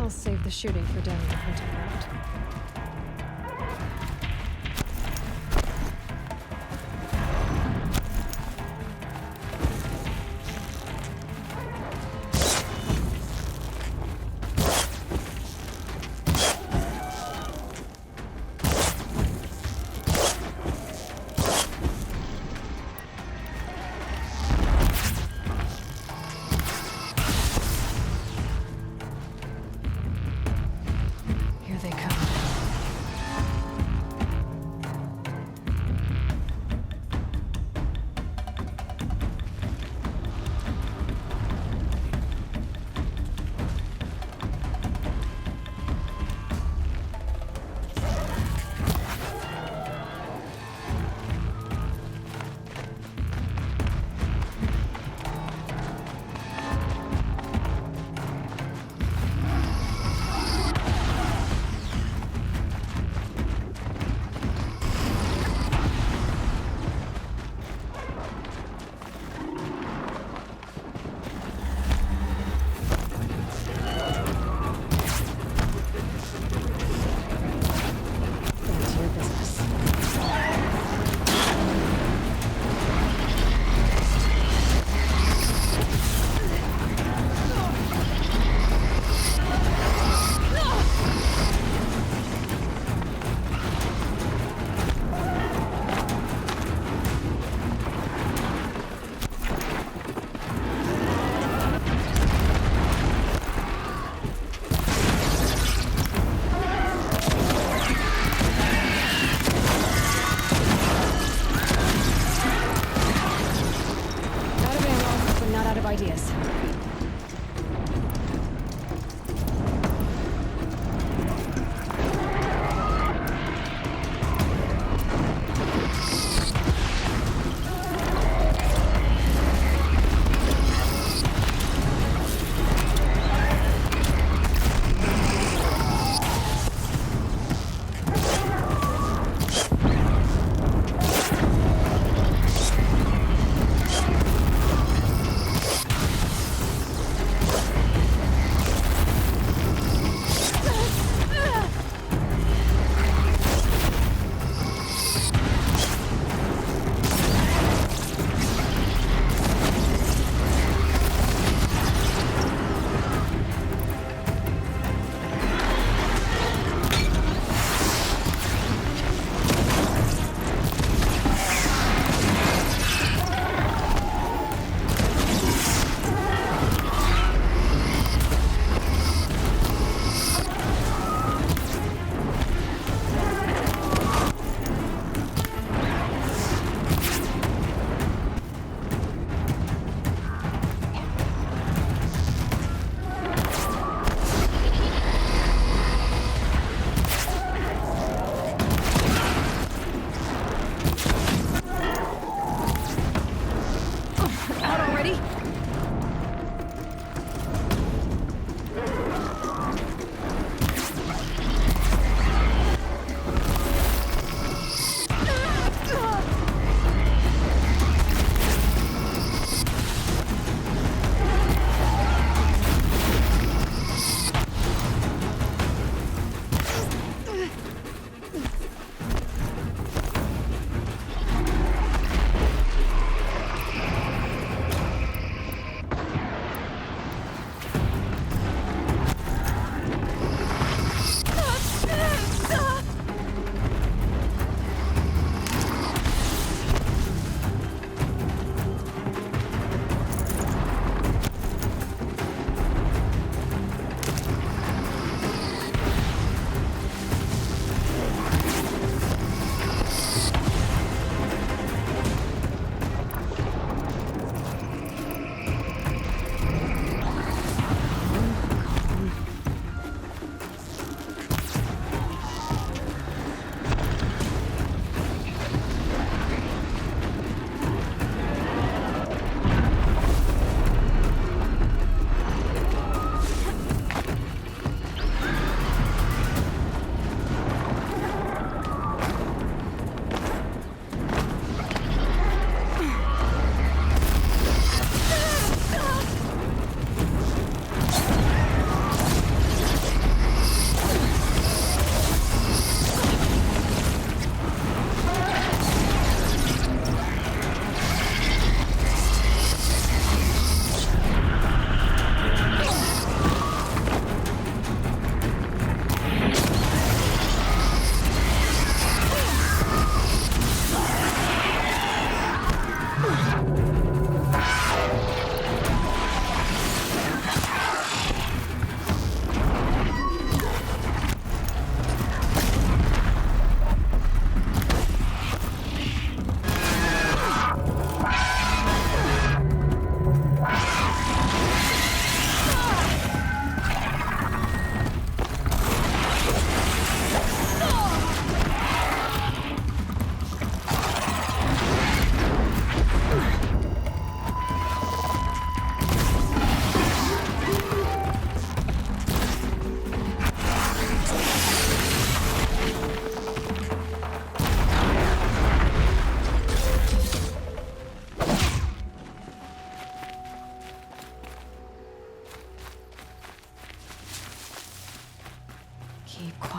I'll save the shooting for down in the hunting ground. Here they come.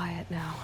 quiet now.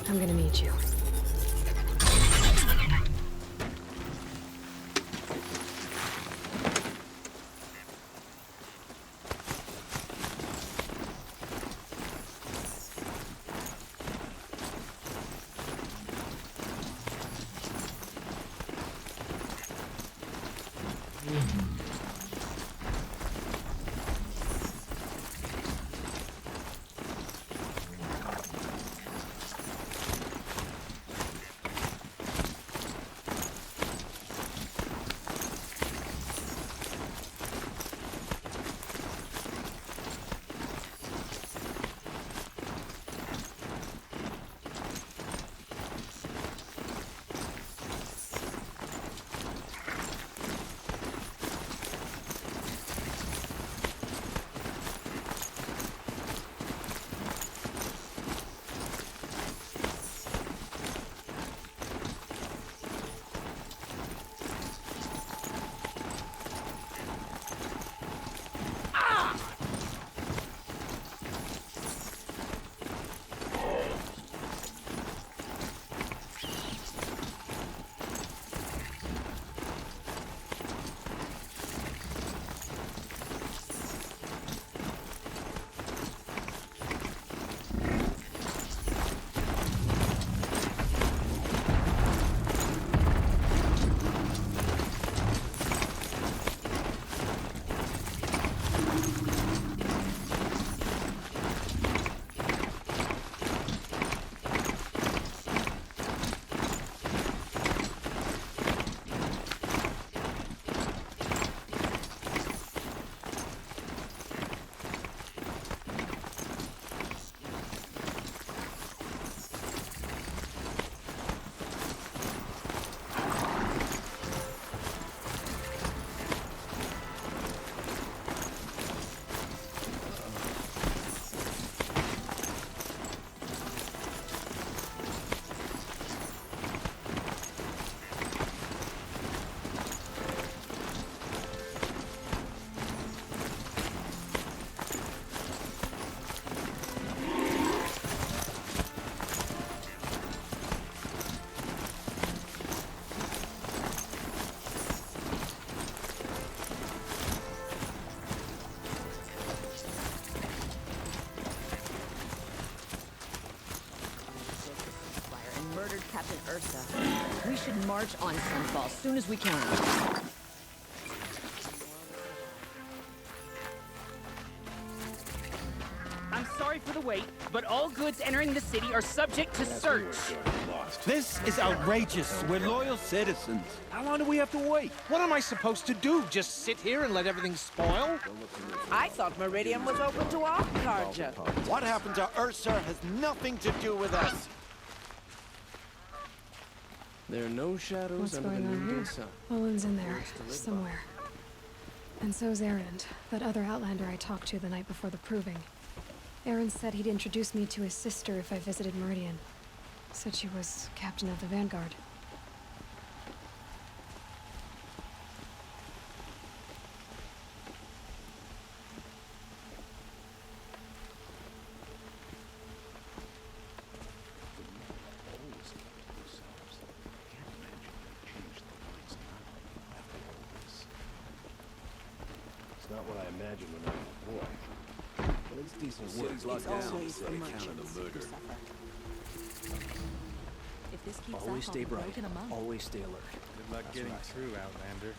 I'm gonna meet you. Captain Ursa. We should march on Sunfall as soon as we can. I'm sorry for the wait, but all goods entering the city are subject to search. This is outrageous. We're loyal citizens. How long do we have to wait? What am I supposed to do? Just sit here and let everything spoil? I thought Meridian was open to all Carja. What happened to Ursa has nothing to do with us. There are no shadows What's under the going on noonday here? sun. Olin's in there, somewhere. And so's Erend, that other Outlander I talked to the night before the proving. Erend said he'd introduce me to his sister if I visited Meridian. Said she was captain of the Vanguard. Not what I imagined when I was a boy. But it's decent work. It's always the merchants who suffer. If this keeps Always up, stay I'll be bright. broken among. Always stay alert. Good luck getting through, Outlander.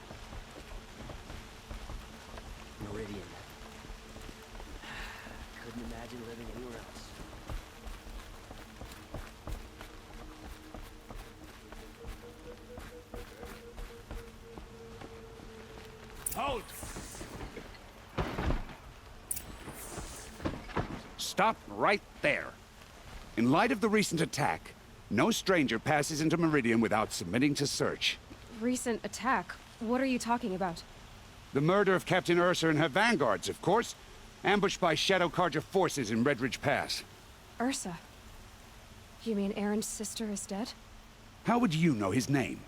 Meridian. Couldn't imagine living anywhere else. Halt! Stop right there. In light of the recent attack, no stranger passes into Meridian without submitting to search. Recent attack? What are you talking about? The murder of Captain Ursa and her vanguards, of course. Ambushed by Shadow Carja forces in Redridge Pass. Ursa? You mean Erin's sister is dead? How would you know his name?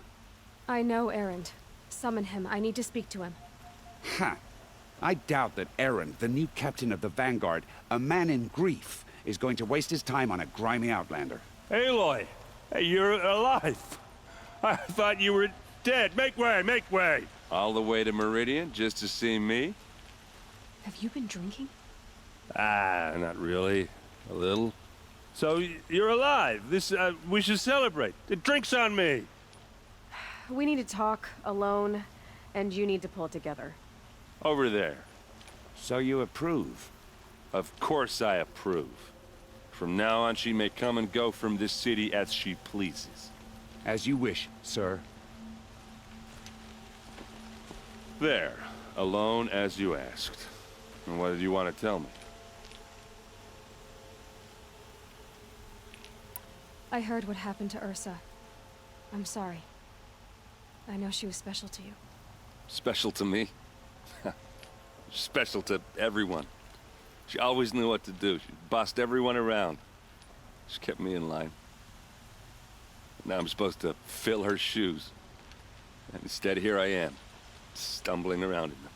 I know Erend. Summon him. I need to speak to him. Ha! I doubt that Erend, the new captain of the Vanguard, a man in grief, is going to waste his time on a grimy outlander. Aloy! Hey, you're alive! I thought you were dead. Make way, make way! All the way to Meridian just to see me? Have you been drinking? Ah, not really. A little. So, you're alive. We should celebrate. The drink's on me. We need to talk, alone, and you need to pull it together. Over there. So you approve? Of course I approve. From now on, she may come and go from this city as she pleases. As you wish, sir. There. Alone as you asked. And what did you want to tell me? I heard what happened to Ursa. I'm sorry. I know she was special to you. Special to me? Special to everyone. She always knew what to do. She bossed everyone around. She kept me in line. Now I'm supposed to fill her shoes. And instead, here I am, stumbling around in them.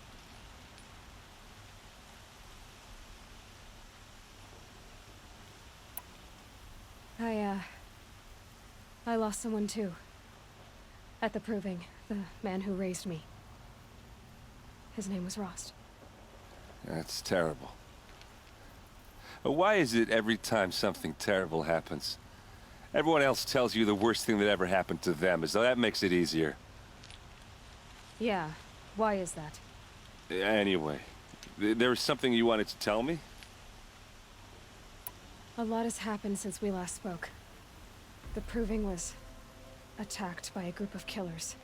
I lost someone too. At the Proving, the man who raised me. His name was Rost. That's terrible. Why is it every time something terrible happens, everyone else tells you the worst thing that ever happened to them, as though that makes it easier? Yeah, why is that? Anyway, there was something you wanted to tell me? A lot has happened since we last spoke. The Proving was attacked by a group of killers.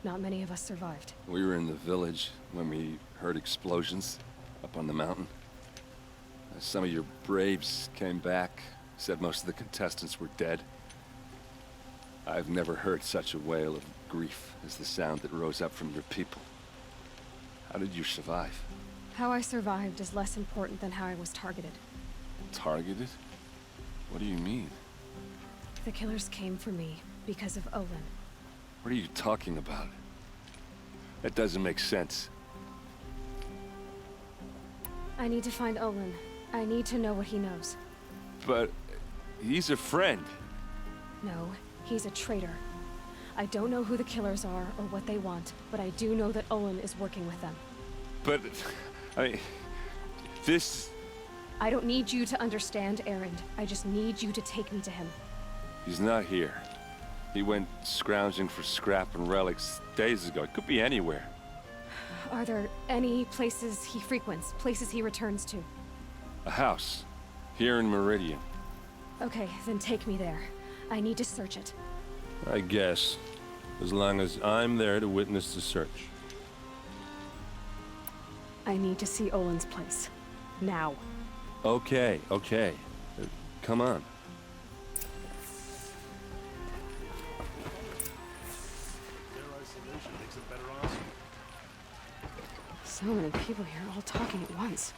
Not many of us survived. We were in the village when we heard explosions up on the mountain. Some of your braves came back, said most of the contestants were dead. I've never heard such a wail of grief as the sound that rose up from your people. How did you survive? How I survived is less important than how I was targeted. Targeted? What do you mean? The killers came for me because of Olin. What are you talking about? That doesn't make sense. I need to find Olin. I need to know what he knows. But he's a friend. No, he's a traitor. I don't know who the killers are or what they want, but I do know that Olin is working with them. But, I mean, this... I don't need you to understand, Erend. I just need you to take me to him. He's not here. He went scrounging for scrap and relics days ago. It could be anywhere. Are there any places he frequents, places he returns to? A house. Here in Meridian. Okay, then take me there. I need to search it. I guess. As long as I'm there to witness the search. I need to see Olin's place. Now. Okay, okay. Come on. So many people here all talking at once.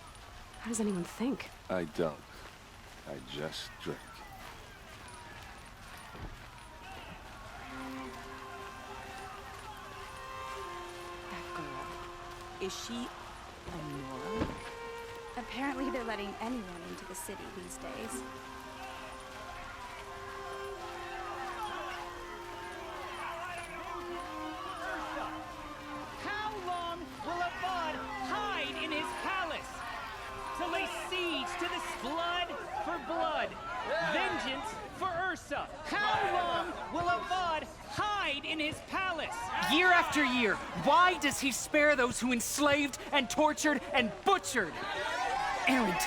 How does anyone think? I don't. I just drink. That girl. Is she a Nora? Apparently they're letting anyone into the city these days. How long will a bud hide in his palace? To lay siege to this blood for blood, vengeance for Ursa. How long will a bud hide in his palace? Year after year, why does he spare those who enslaved and tortured and butchered? Erend,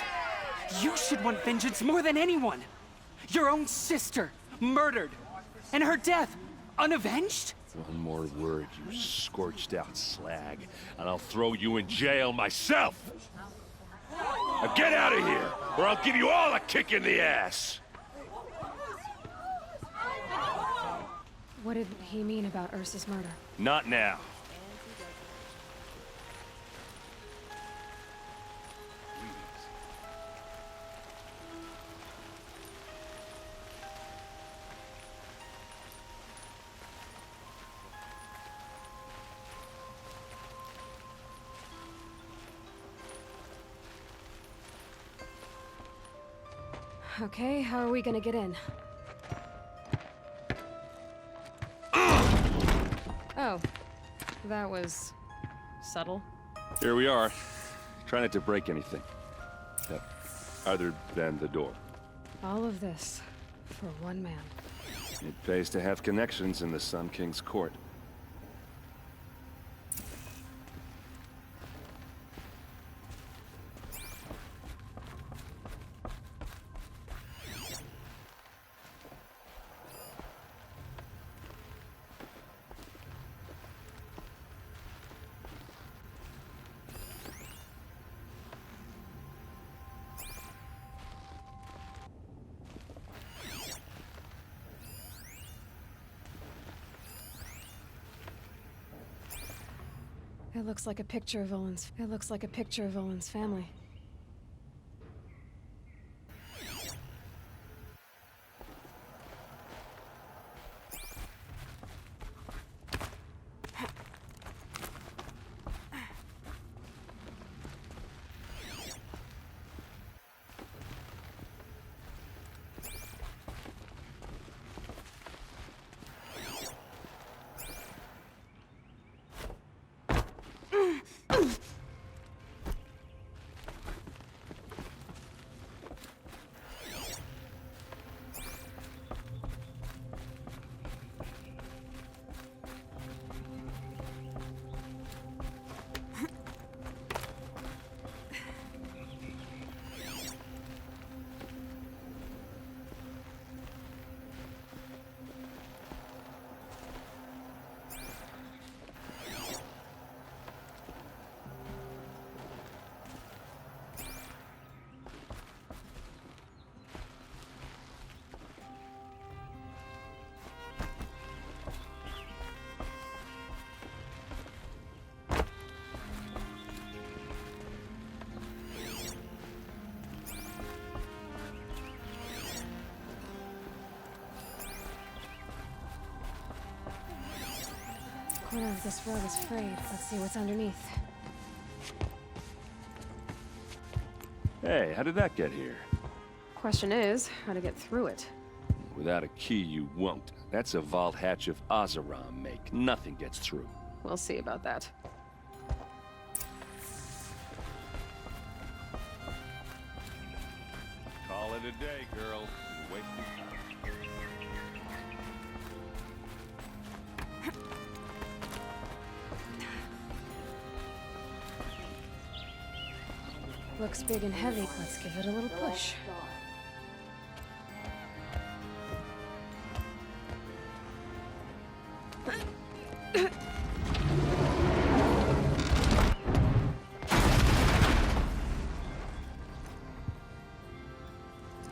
you should want vengeance more than anyone. Your own sister, murdered, and her death, unavenged? One more word, you scorched out slag, and I'll throw you in jail myself! Now get out of here, or I'll give you all a kick in the ass! What did he mean about Ursa's murder? Not now. Okay, how are we gonna get in? Oh, that was subtle. Here we are. Try not to break anything. Other than the door. All of this for one man. It pays to have connections in the Sun King's court. It looks like a picture of Olin's. It looks like a picture of Olin's family. Corner of this rug is frayed. Let's see what's underneath. Hey, how did that get here? Question is, how to get through it. Without a key, you won't. That's a vault hatch of Oseram make. Nothing gets through. We'll see about that. Call it a day, girl. You're wasting time. Looks big and heavy. Let's give it a little push.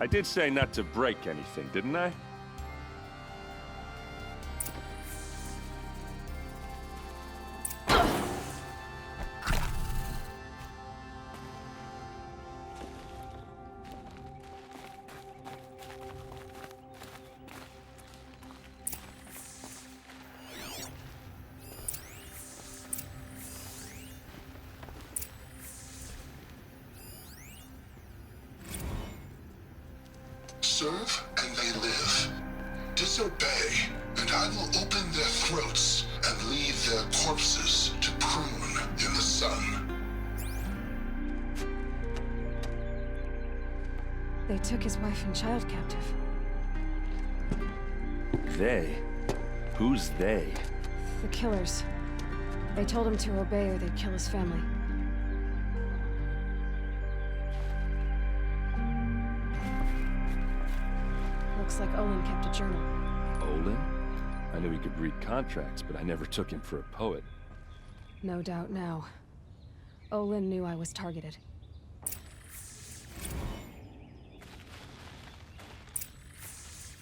I did say not to break anything, didn't I? Serve and they live. Disobey, and I will open their throats and leave their corpses to prune in the sun. They took his wife and child captive. They? Who's they? The killers. They told him to obey or they'd kill his family. Looks like Olin kept a journal. Olin? I knew he could read contracts, but I never took him for a poet. No doubt now. Olin knew I was targeted.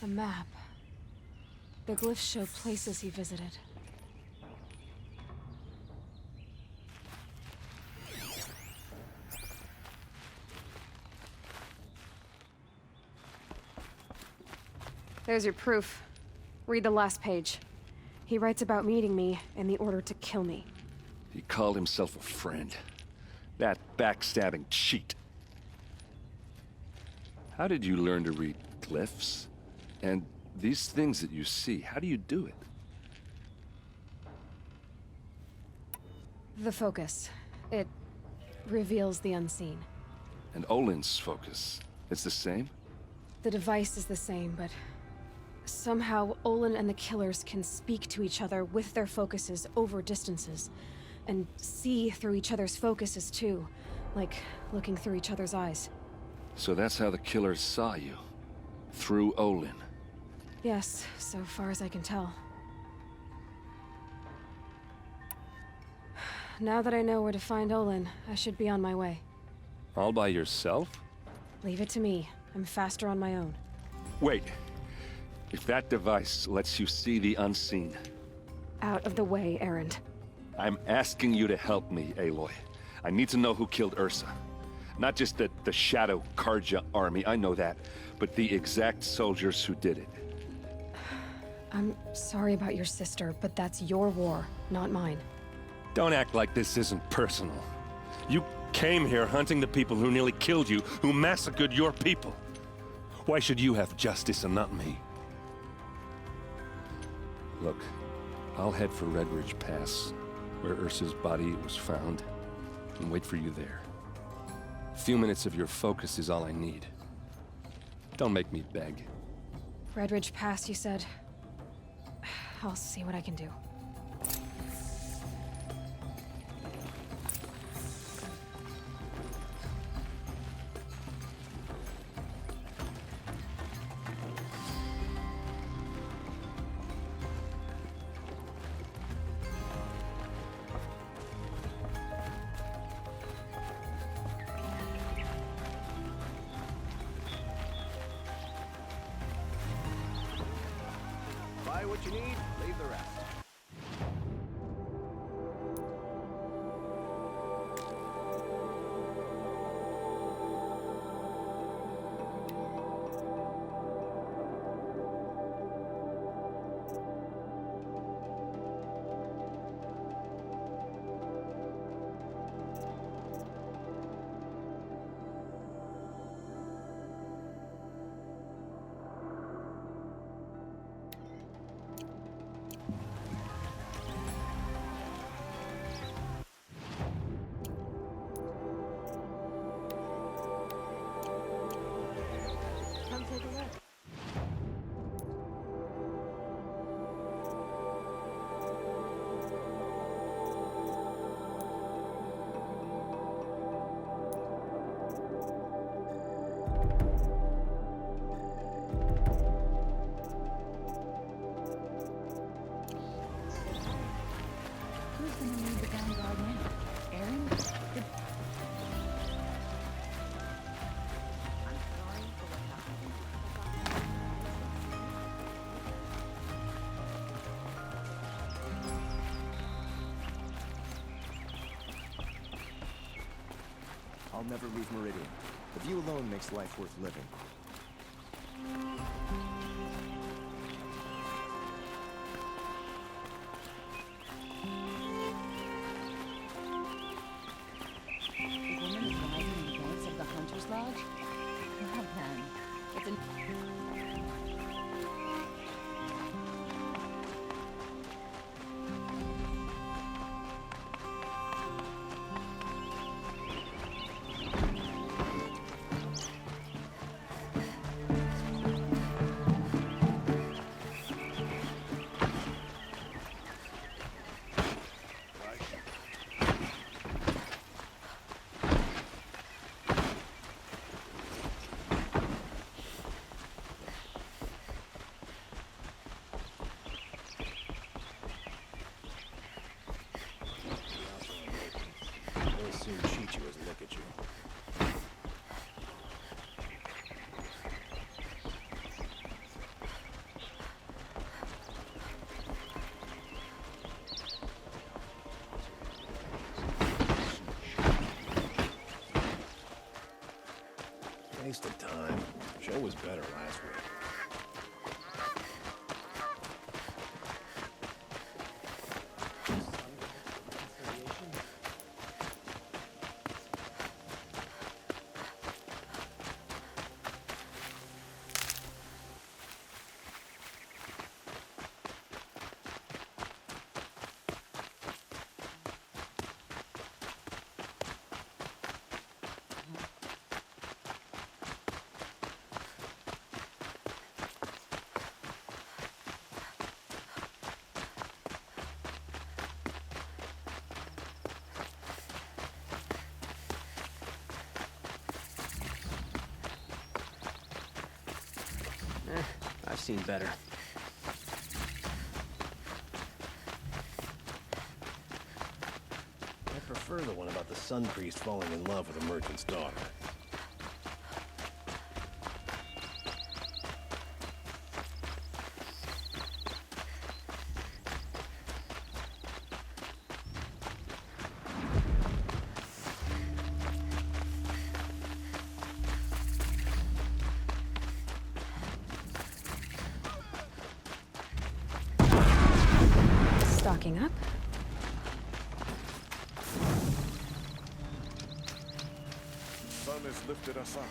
A map. The glyphs show places he visited. There's your proof. Read the last page. He writes about meeting me and the order to kill me. He called himself a friend. That backstabbing cheat. How did you learn to read glyphs? And these things that you see, how do you do it? The focus. It reveals the unseen. And Olin's focus, it's the same? The device is the same, but somehow Olin and the killers can speak to each other with their focuses over distances. And see through each other's focuses too, like looking through each other's eyes. So that's how the killers saw you? Through Olin? Yes, so far as I can tell. Now that I know where to find Olin, I should be on my way. All by yourself? Leave it to me. I'm faster on my own. Wait. If that device lets you see the unseen... Out of the way, Erend. I'm asking you to help me, Aloy. I need to know who killed Ursa. Not just the Shadow Karja army, I know that, but the exact soldiers who did it. I'm sorry about your sister, but that's your war, not mine. Don't act like this isn't personal. You came here hunting the people who nearly killed you, who massacred your people. Why should you have justice and not me? Look, I'll head for Red Ridge Pass, where Ursa's body was found, and wait for you there. A few minutes of your focus is all I need. Don't make me beg. Red Ridge Pass, you said? I'll see what I can do. Buy what you need, leave the rest. Come take a look. Who's gonna lead the Vanguard now? Aaron? I'm sorry for what happened. I'll never leave Meridian. The view alone makes life worth living. The woman is rising in the banks of the Hunter's Lodge? Well then, it's an... Waste of time. Show was better last week. I've seen better. I prefer the one about the Sun Priest falling in love with a merchant's daughter. Stocking up. Sun has lifted us up.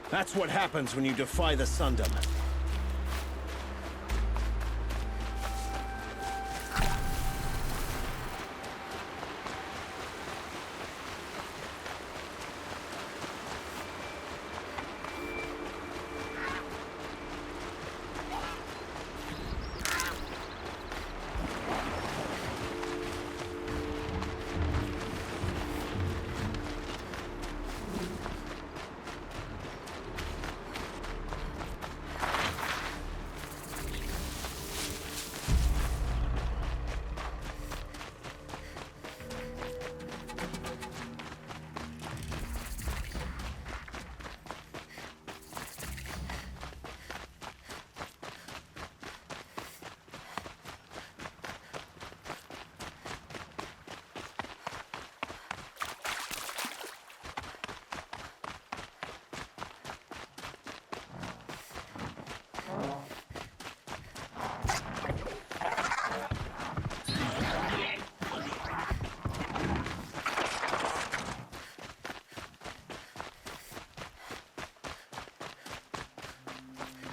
That's what happens when you defy the Sundom.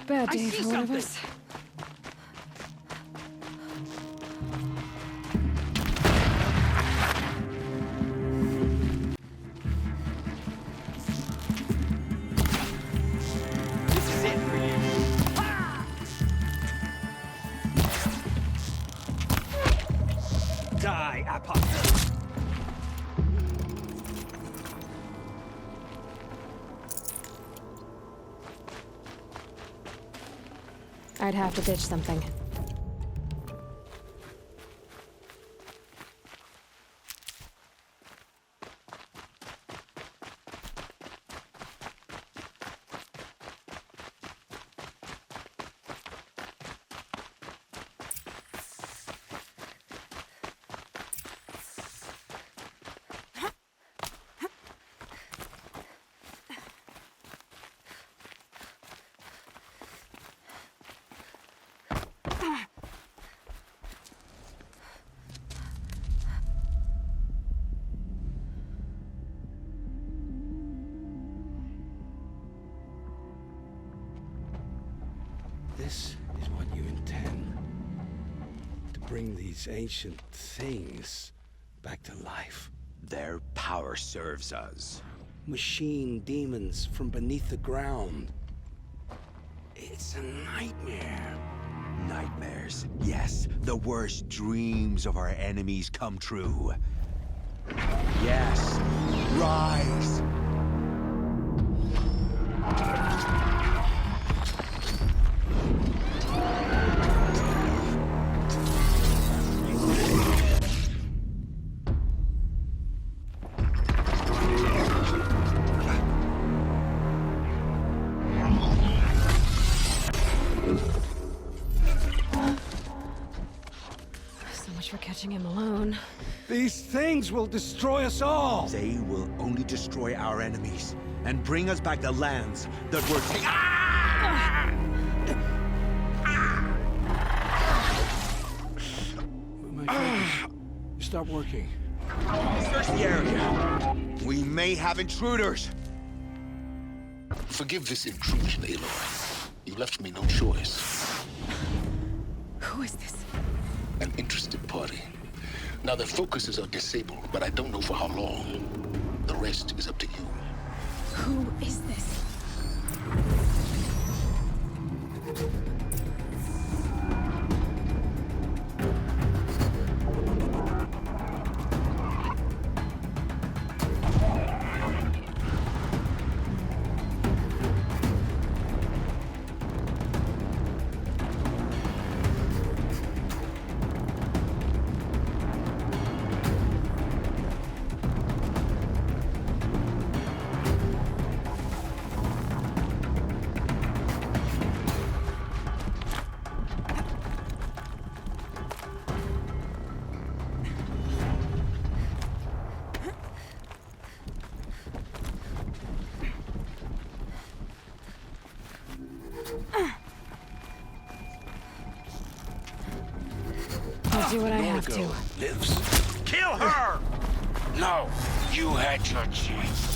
Bad day for one of us. This is it for you. Die, apostle! I'd have to ditch something. This is what you intend. To bring these ancient things back to life. Their power serves us. Machine demons from beneath the ground. It's a nightmare. Nightmares. Yes, the worst dreams of our enemies come true. Yes, rise! watching him alone. These things will destroy us all! They will only destroy our enemies and bring us back the lands that were taken. My focus. You stop working. Search the area. We may have intruders. Forgive this intrusion, Aloy. You left me no choice. Who is this? An interested party. Now their focuses are disabled, but I don't know for how long. The rest is up to you. Who is this? I'll do what I have to. Lives. Kill her! No, you had your chance.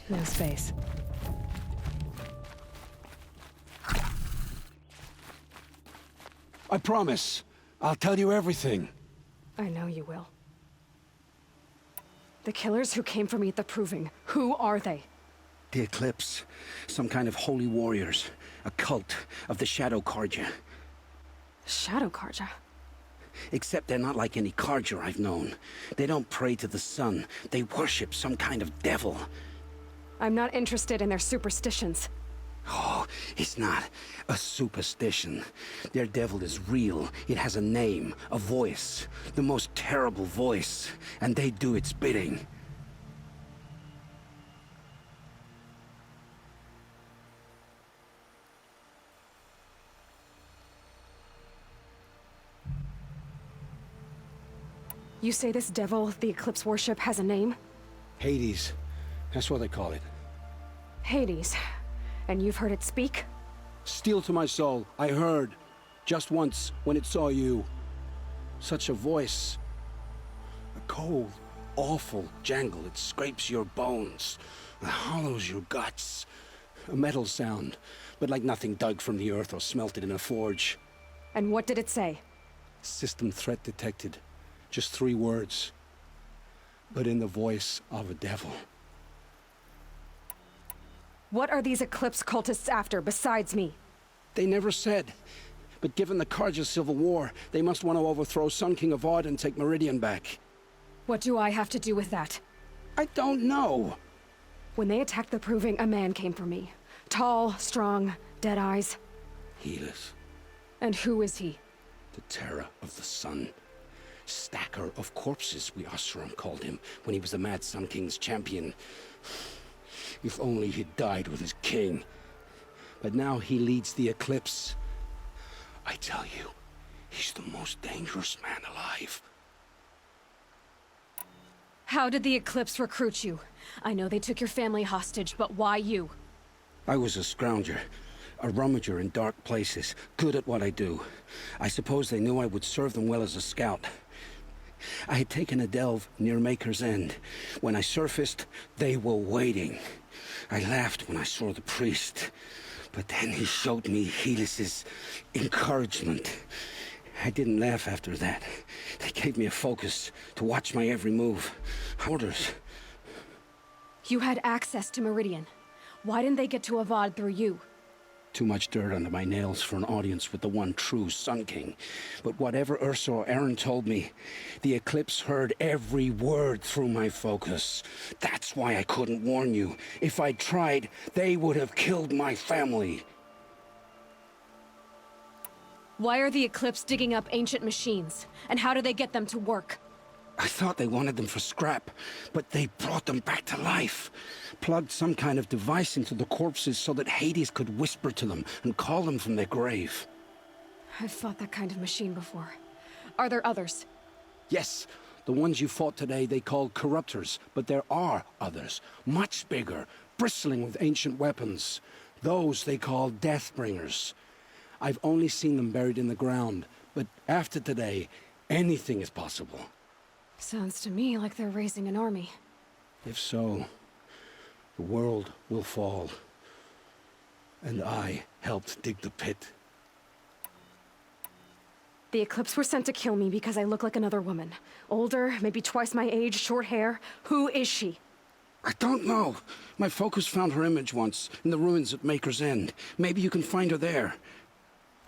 No space. I promise. I'll tell you everything. I know you will. The killers who came for me at the Proving, who are they? The Eclipse. Some kind of holy warriors. A cult of the Shadow Carja. Shadow Carja? Except they're not like any Carja I've known. They don't pray to the sun. They worship some kind of devil. I'm not interested in their superstitions. Oh, it's not a superstition. Their devil is real. It has a name, a voice. The most terrible voice. And they do its bidding. You say this devil the Eclipse worship has a name? Hades. That's what they call it. Hades. And you've heard it speak? Steel to my soul. I heard. Just once, when it saw you. Such a voice. A cold, awful jangle. It scrapes your bones. It hollows your guts. A metal sound, but like nothing dug from the earth or smelted in a forge. And what did it say? System threat detected. Just 3 words. But in the voice of a devil. What are these Eclipse cultists after, besides me? They never said. But given the Carja civil war, they must want to overthrow Sun King Avad and take Meridian back. What do I have to do with that? I don't know. When they attacked the Proving, a man came for me. Tall, strong, dead eyes. Helis. And who is he? The terror of the sun. Stacker of corpses, we Oseram called him, when he was the Mad Sun King's champion. If only he'd died with his king. But now he leads the Eclipse. I tell you, he's the most dangerous man alive. How did the Eclipse recruit you? I know they took your family hostage, but why you? I was a scrounger. A rummager in dark places, good at what I do. I suppose they knew I would serve them well as a scout. I had taken a delve near Maker's End. When I surfaced, they were waiting. I laughed when I saw the priest, but then he showed me Helis's encouragement. I didn't laugh after that. They gave me a focus to watch my every move. Orders. You had access to Meridian. Why didn't they get to Avad through you? Too much dirt under my nails for an audience with the one true Sun King. But whatever Ursa or Eren told me, the Eclipse heard every word through my focus. That's why I couldn't warn you. If I'd tried, they would have killed my family. Why are the Eclipse digging up ancient machines? And how do they get them to work? I thought they wanted them for scrap, but they brought them back to life. Plugged some kind of device into the corpses so that Hades could whisper to them and call them from their grave. I've fought that kind of machine before. Are there others? Yes, the ones you fought today they called corruptors, but there are others, much bigger, bristling with ancient weapons. Those they call Deathbringers. I've only seen them buried in the ground, but after today, anything is possible. Sounds to me like they're raising an army. If so, the world will fall. And I helped dig the pit. The Eclipse were sent to kill me because I look like another woman. Older, maybe twice my age, short hair. Who is she? I don't know. My focus found her image once, in the ruins at Maker's End. Maybe you can find her there.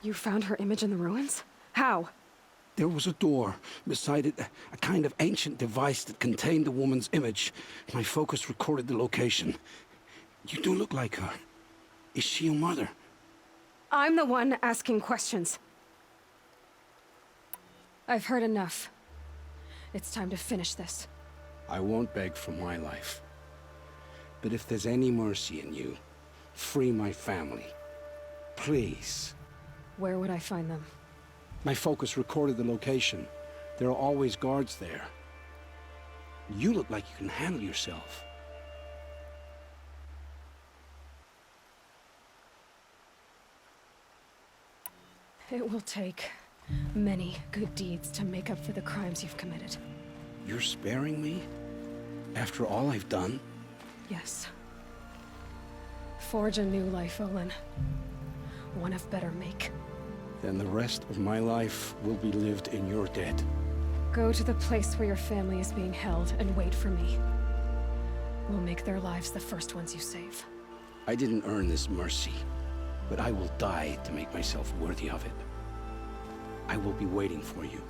You found her image in the ruins? How? There was a door. Beside it, a kind of ancient device that contained the woman's image. My focus recorded the location. You do look like her. Is she your mother? I'm the one asking questions. I've heard enough. It's time to finish this. I won't beg for my life. But if there's any mercy in you, free my family. Please. Where would I find them? My focus recorded the location. There are always guards there. You look like you can handle yourself. It will take many good deeds to make up for the crimes you've committed. You're sparing me? After all I've done? Yes. Forge a new life, Olin. One of better make. Then the rest of my life will be lived in your debt. Go to the place where your family is being held and wait for me. We'll make their lives the first ones you save. I didn't earn this mercy, but I will die to make myself worthy of it. I will be waiting for you.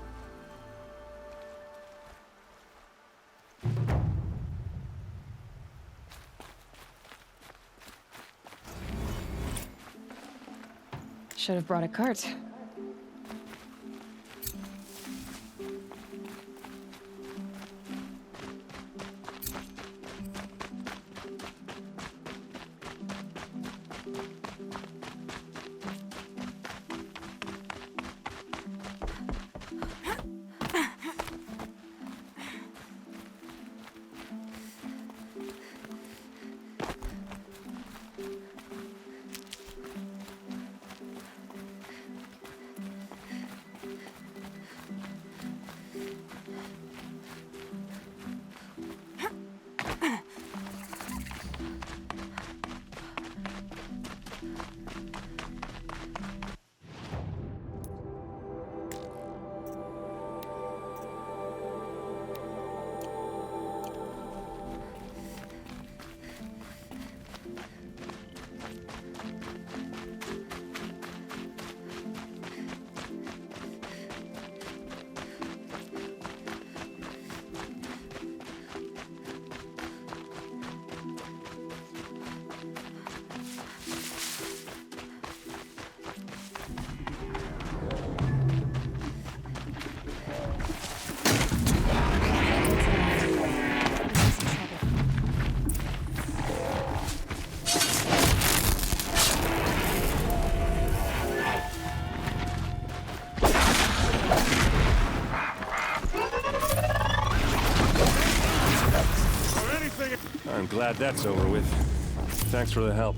Should have brought a cart. I'm glad that's over with. Thanks for the help.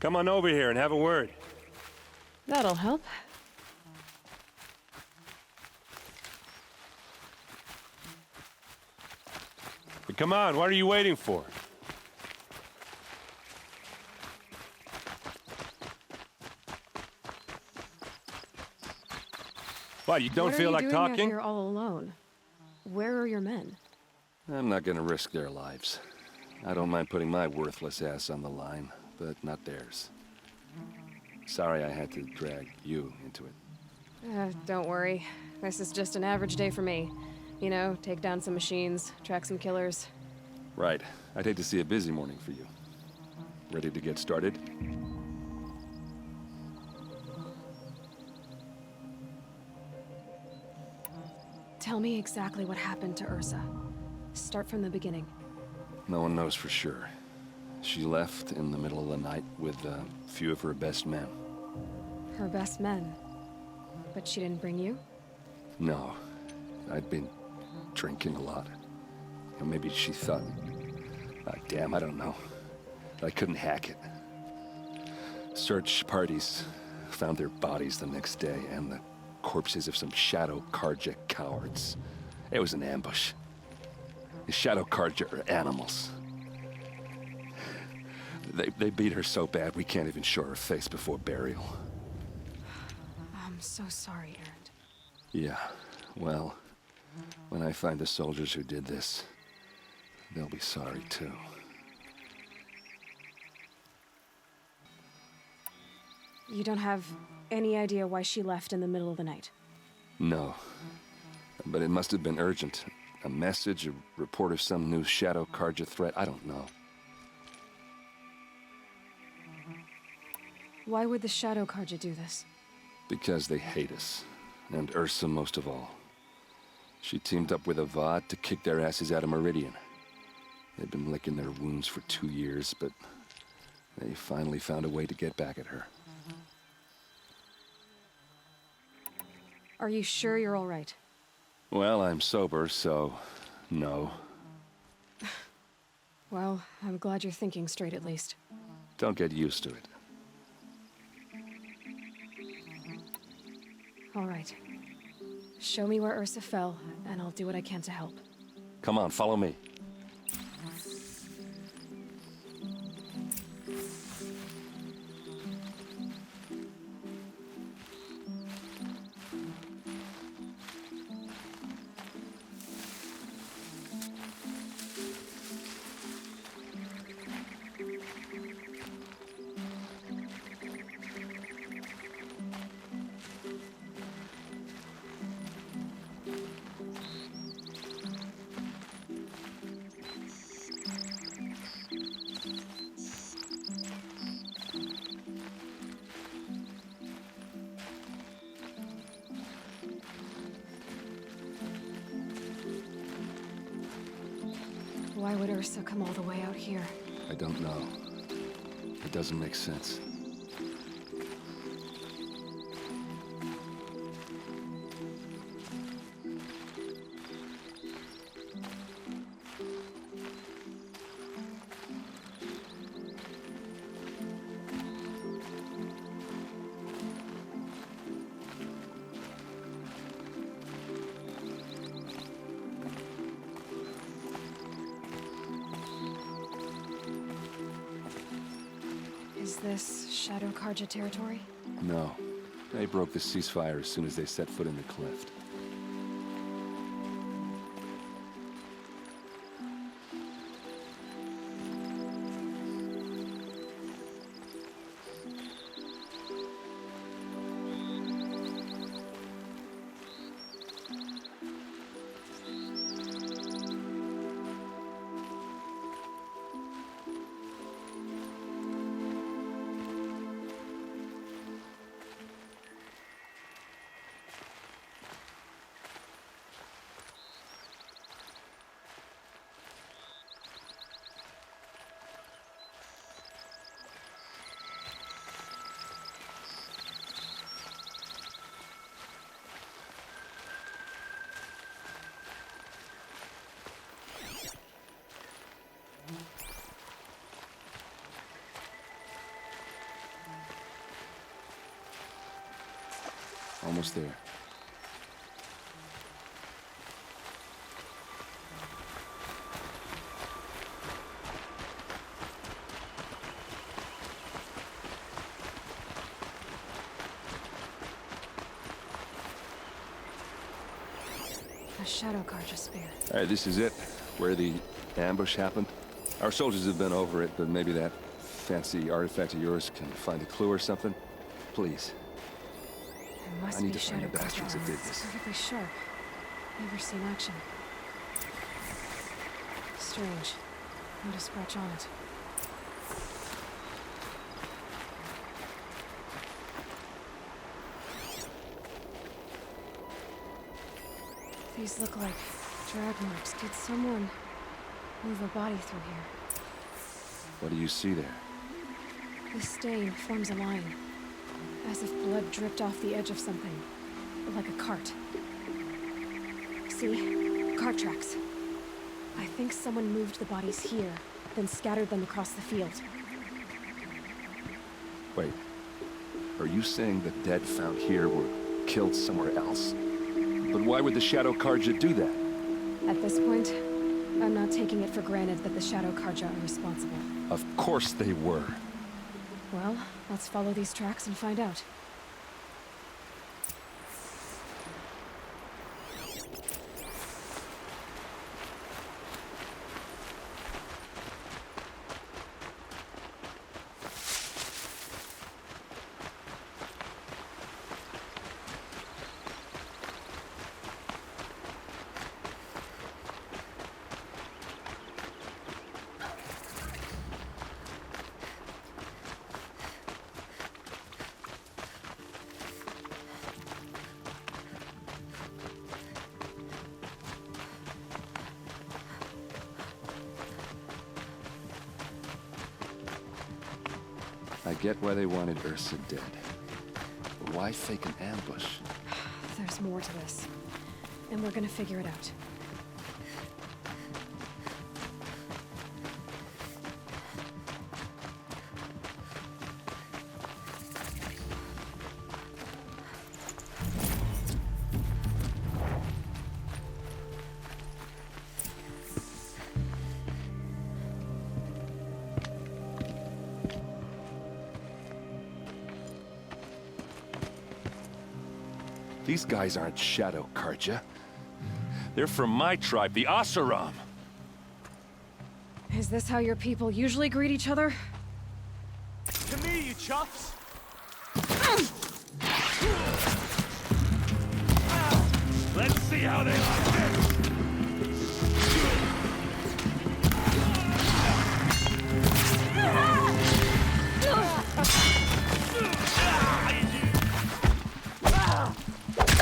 Come on over here and have a word. That'll help. But come on, what are you waiting for? What, you don't feel like What are you doing out talking? here all alone? Where are your men? I'm not gonna risk their lives. I don't mind putting my worthless ass on the line, but not theirs. Sorry I had to drag you into it. Don't worry. This is just an average day for me. You know, take down some machines, track some killers. Right. I'd hate to see a busy morning for you. Ready to get started? Tell me exactly what happened to Ursa. Start from the beginning. No one knows for sure. She left in the middle of the night with a few of her best men. Her best men. But she didn't bring you? No. I'd been drinking a lot. Or maybe she thought... damn, I don't know. I couldn't hack it. Search parties found their bodies the next day, and the corpses of some Shadow Carja cowards. It was an ambush. The Shadow Carja are animals. They beat her so bad we can't even show her face before burial. I'm so sorry, Erend. Yeah, well, when I find the soldiers who did this, they'll be sorry too. You don't have any idea why she left in the middle of the night? No, but it must have been urgent. A message, a report of some new Shadow Carja threat, I don't know. Why would the Shadow Carja do this? Because they hate us, and Ursa most of all. She teamed up with Avad to kick their asses out of Meridian. They've been licking their wounds for 2 years, but they finally found a way to get back at her. Are you sure you're all right? Well, I'm sober, so no. Well, I'm glad you're thinking straight at least. Don't get used to it. All right. Show me where Ursa fell, and I'll do what I can to help. Come on, follow me. Why would Ursa come all the way out here? I don't know. It doesn't make sense. Is this Shadow Karja territory? No. They broke the ceasefire as soon as they set foot in the cliff. Almost there. A Shadow Karja spear. All right, this is it. Where the ambush happened. Our soldiers have been over it, but maybe that fancy artifact of yours can find a clue or something. Please. There must I need be to find the Shadow bastards that Karja. did It's this. perfectly sharp. Never seen action. Strange. Need to scratch on it. These look like drag marks. Did someone move a body through here? What do you see there? This stain forms a line, as if blood dripped off the edge of something, like a cart. See? Cart tracks. I think someone moved the bodies here, then scattered them across the field. Wait. Are you saying the dead found here were killed somewhere else? But why would the Shadow Karja do that? At this point, I'm not taking it for granted that the Shadow Karja are responsible. Of course they were. Well, let's follow these tracks and find out. I get why they wanted Ursa dead. But why fake an ambush? There's more to this, and we're gonna figure it out. These guys aren't Shadow Karja. They're from my tribe, the Oseram. Is this how your people usually greet each other? To me, you chuffs! Let's see how they like this!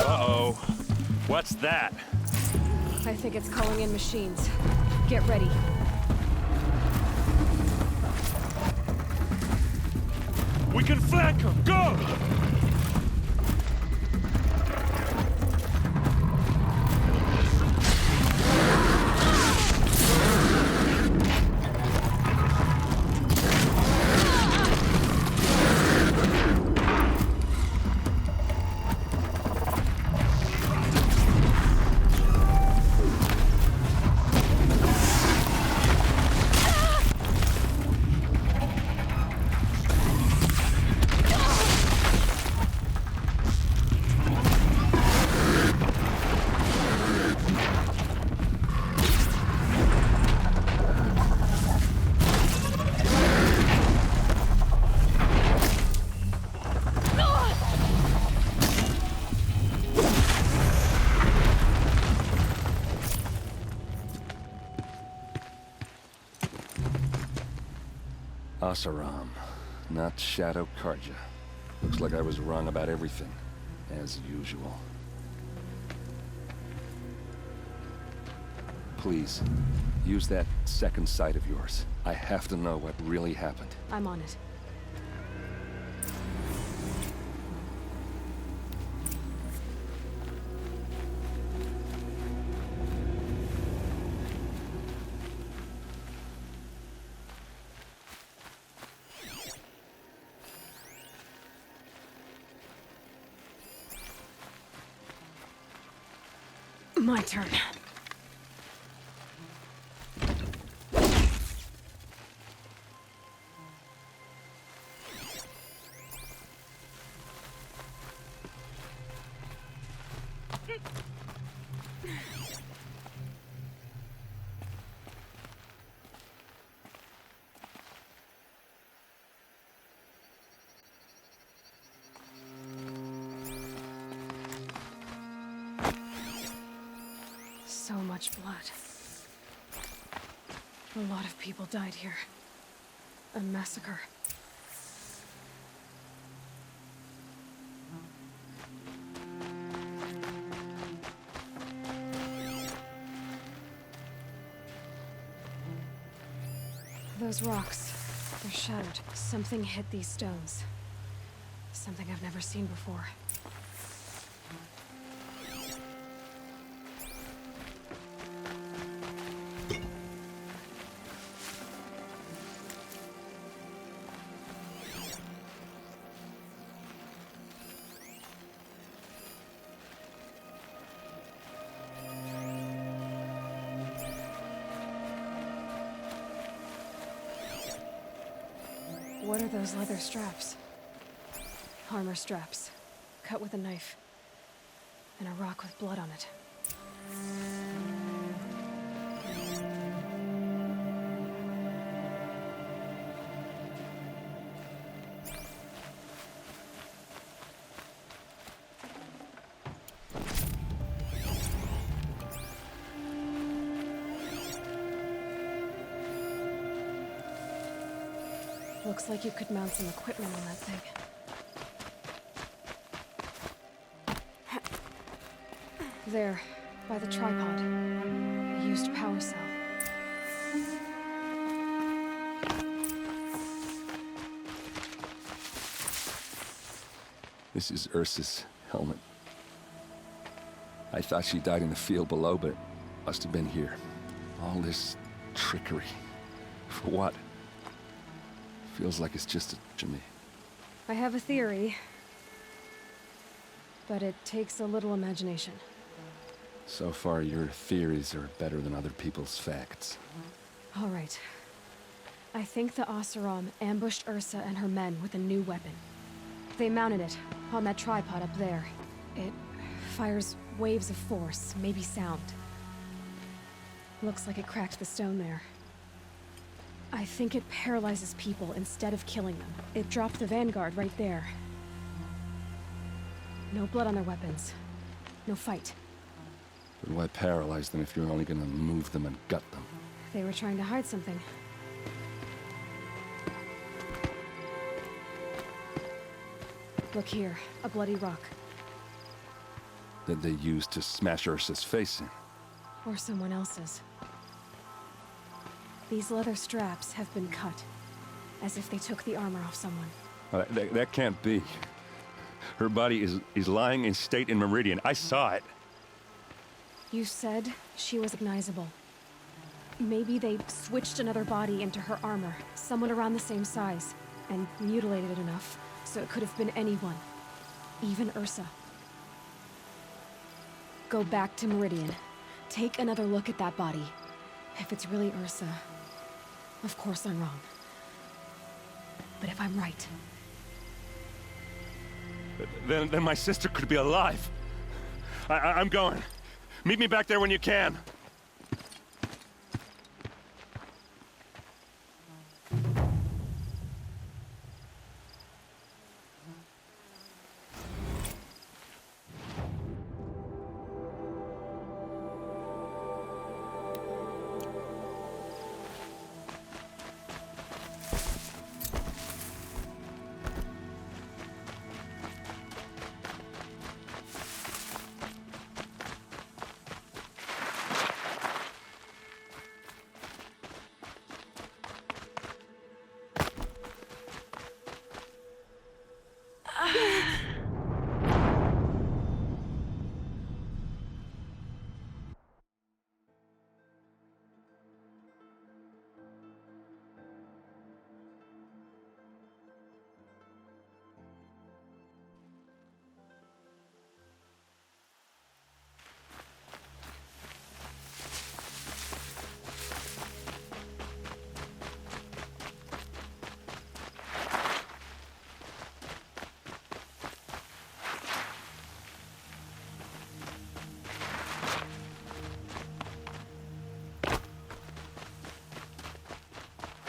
Uh-oh. What's that? I think it's calling in machines. Get ready. We can flank them! Go! Oseram, not Shadow Karja. Looks like I was wrong about everything, as usual. Please, use that second sight of yours. I have to know what really happened. I'm on it. My turn. So much blood. A lot of people died here. A massacre. Those rocks, they're shattered. Something hit these stones. Something I've never seen before. What are those leather straps? Armor straps, cut with a knife, and a rock with blood on it. Looks like you could mount some equipment on that thing. There, by the tripod. A used power cell. This is Ursa's helmet. I thought she died in the field below, but must have been here. All this trickery. For what? Feels like it's just to me. I have a theory, but it takes a little imagination. So far, your theories are better than other people's facts. All right. I think the Oseram ambushed Ursa and her men with a new weapon. They mounted it on that tripod up there. It fires waves of force, maybe sound. Looks like it cracked the stone there. I think it paralyzes people instead of killing them. It dropped the Vanguard right there. No blood on their weapons. No fight. But why paralyze them if you're only gonna move them and gut them? They were trying to hide something. Look here, a bloody rock. That they used to smash Ursa's face in. Or someone else's. These leather straps have been cut, as if they took the armor off someone. That can't be. Her body is lying in state in Meridian. I saw it. You said she was recognizable. Maybe they switched another body into her armor, someone around the same size, and mutilated it enough so it could have been anyone, even Ursa. Go back to Meridian. Take another look at that body. If it's really Ursa, of course I'm wrong. But if I'm right... Then my sister could be alive. I'm going. Meet me back there when you can.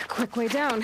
Quick way down.